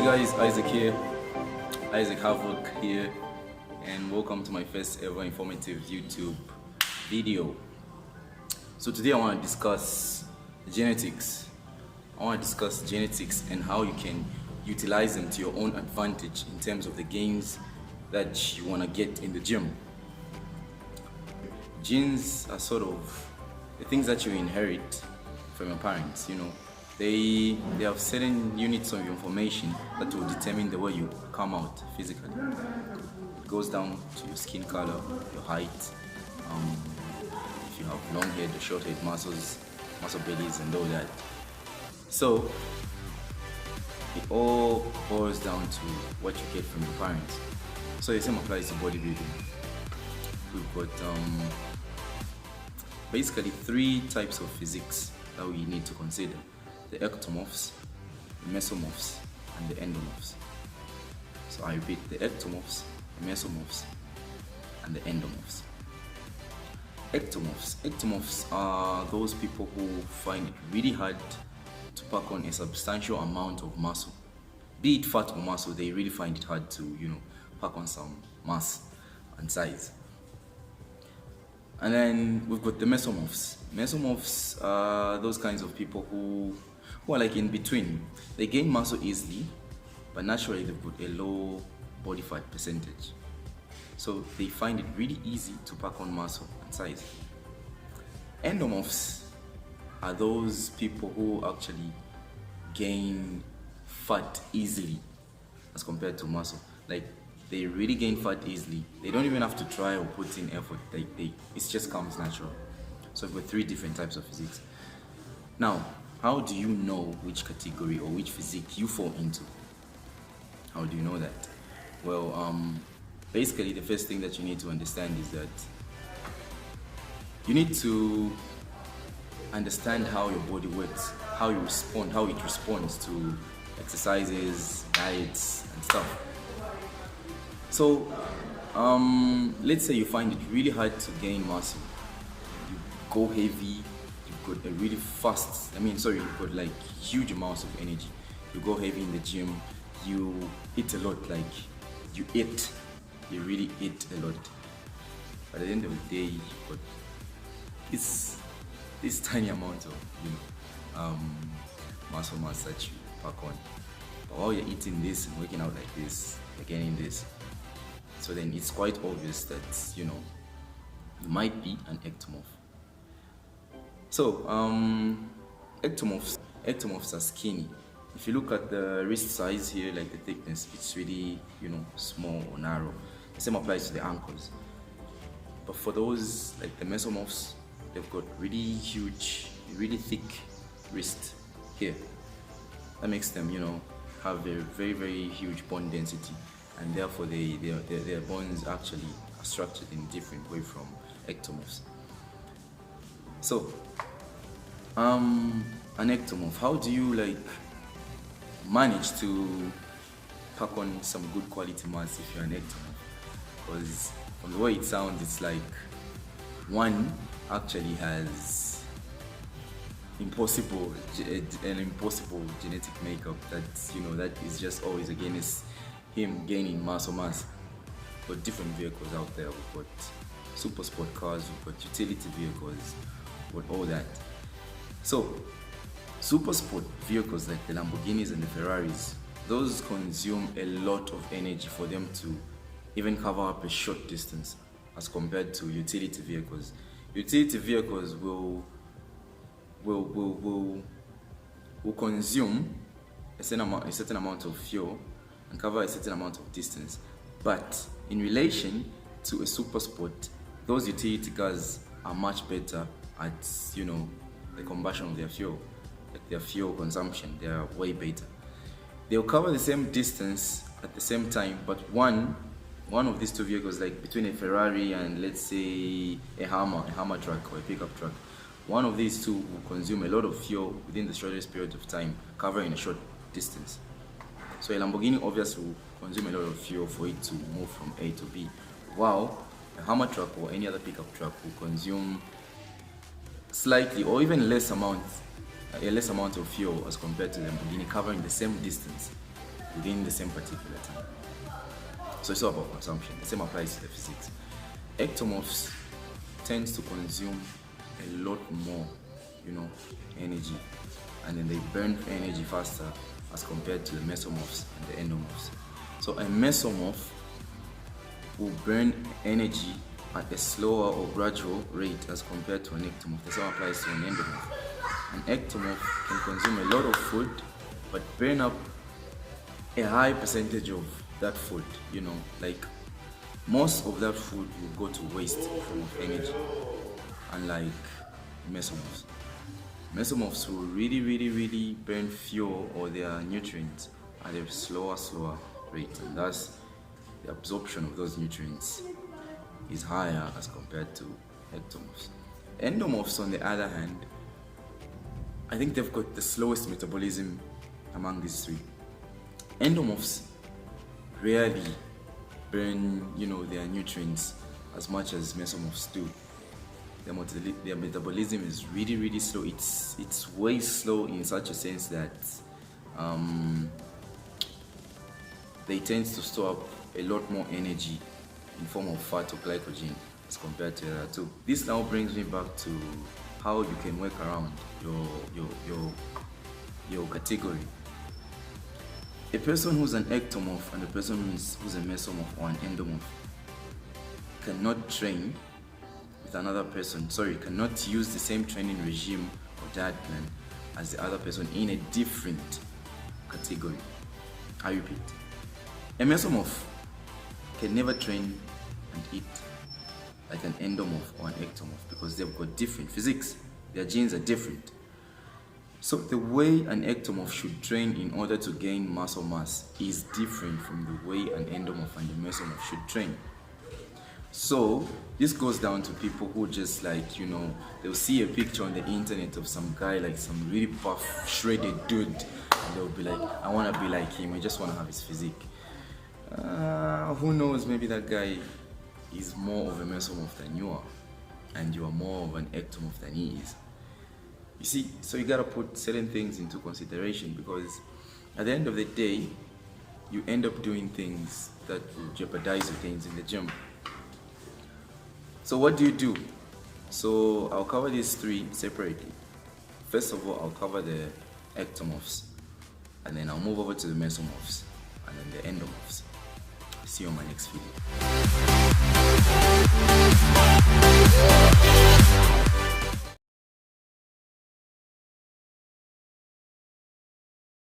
Hey guys, Isaac Havoc here, and welcome to my first ever informative YouTube video. So today I want to discuss genetics. And how you can utilize them to your own advantage in terms of the gains that you want to get in the gym. Genes are sort of the things that you inherit from your parents, They have certain units of information that will determine the way you come out physically. It goes down to your skin color, your height, if you have long head or short head, muscle bellies and all that. So it all boils down to what you get from your parents. So the same applies to bodybuilding. We've got basically three types of physiques that we need to consider: the Ectomorphs, the Mesomorphs, and the Endomorphs. So I repeat, the Ectomorphs, the Mesomorphs, and the Endomorphs. Ectomorphs are those people who find it really hard to pack on a substantial amount of muscle. Be it fat or muscle, they really find it hard to, pack on some mass and size. And then we've got the Mesomorphs. Mesomorphs are those kinds of people who are like in between. They gain muscle easily, but naturally they've got a low body fat percentage. So they find it really easy to pack on muscle and size. Endomorphs are those people who actually gain fat easily as compared to muscle. Like, they really gain fat easily. They don't even have to try or put in effort. It just comes natural. So we've got three different types of physiques. Now, how do you know which category or which physique you fall into? How do you know that? Well, basically the first thing that you need to understand is that you need to understand how your body works, how it responds to exercises, diets, and stuff. So, let's say you find it really hard to gain muscle. You go heavy, you've got a really you've got like huge amounts of energy. You go heavy in the gym, you eat a lot, you really eat a lot. But at the end of the day, you've got this tiny amount of, muscle mass that you pack on. But while you're eating this and working out like this, you're gaining this. So then it's quite obvious that, you might be an ectomorph. So, ectomorphs are skinny. If you look at the wrist size here, like the thickness, it's really, small or narrow. The same applies to the ankles. But for those, like the Mesomorphs, they've got really huge, really thick wrist here. That makes them, have a very, very huge bone density. And therefore their bones actually are structured in a different way from ectomorphs. So, an ectomorph, how do you manage to pack on some good quality mass if you're an ectomorph? Because from the way it sounds, it's like one actually has an impossible genetic makeup that is just always against him gaining muscle mass. We've got different vehicles out there. We've got super sport cars, we've got utility vehicles, we've got all that. So super sport vehicles like the Lamborghinis and the Ferraris, those consume a lot of energy for them to even cover up a short distance as compared to utility vehicles. Utility vehicles will consume a certain amount of fuel and cover a certain amount of distance. But in relation to a super sport, those utility cars are much better at, the combustion of their fuel. Like their fuel consumption, they are way better. They'll cover the same distance at the same time, but one of these two vehicles, like between a Ferrari and let's say a Hammer truck or a pickup truck, one of these two will consume a lot of fuel within the shortest period of time, covering a short distance. So a Lamborghini obviously will consume a lot of fuel for it to move from A to B, while a Hammer truck or any other pickup truck will consume slightly or even a less amount of fuel as compared to the Lamborghini, covering the same distance. within the same particular time. So it's all about consumption. The same applies to the physics. Ectomorphs tends to consume a lot more, energy, and then they burn energy faster as compared to the Mesomorphs and the Endomorphs. So a Mesomorph will burn energy at a slower or gradual rate as compared to an ectomorph. The same applies to an endomorph. An ectomorph can consume a lot of food but burn up a high percentage of that food, like most of that food will go to waste from energy, unlike Mesomorphs. Mesomorphs will really burn fuel or their nutrients at a slower rate, and thus the absorption of those nutrients is higher as compared to ectomorphs. Endomorphs, on the other hand, I think they've got the slowest metabolism among these three. Endomorphs rarely burn, their nutrients as much as Mesomorphs do. Their metabolism is really slow. It's way slow in such a sense that they tend to store up a lot more energy in form of fat or glycogen as compared to the other two. This now brings me back to how you can work around your category. A person who's an ectomorph and a person who's a mesomorph or an endomorph cannot train with another person, cannot use the same training regime or diet plan as the other person in a different category. I repeat, a mesomorph can never train and eat like an endomorph or an ectomorph because they've got different physics. Their genes are different. So the way an ectomorph should train in order to gain muscle mass is different from the way an endomorph and a mesomorph should train. So this goes down to people who just they'll see a picture on the internet of some guy, like some really buff, shredded dude, and they'll be like, I want to be like him, I just want to have his physique. Who knows, maybe that guy is more of a mesomorph than you are, and you are more of an ectomorph than he is. You see, so you gotta put certain things into consideration, because at the end of the day, you end up doing things that will jeopardize your things in the gym. So what do you do? So I'll cover these three separately. First of all, I'll cover the ectomorphs, and then I'll move over to the mesomorphs, and then the endomorphs. See you on my next video.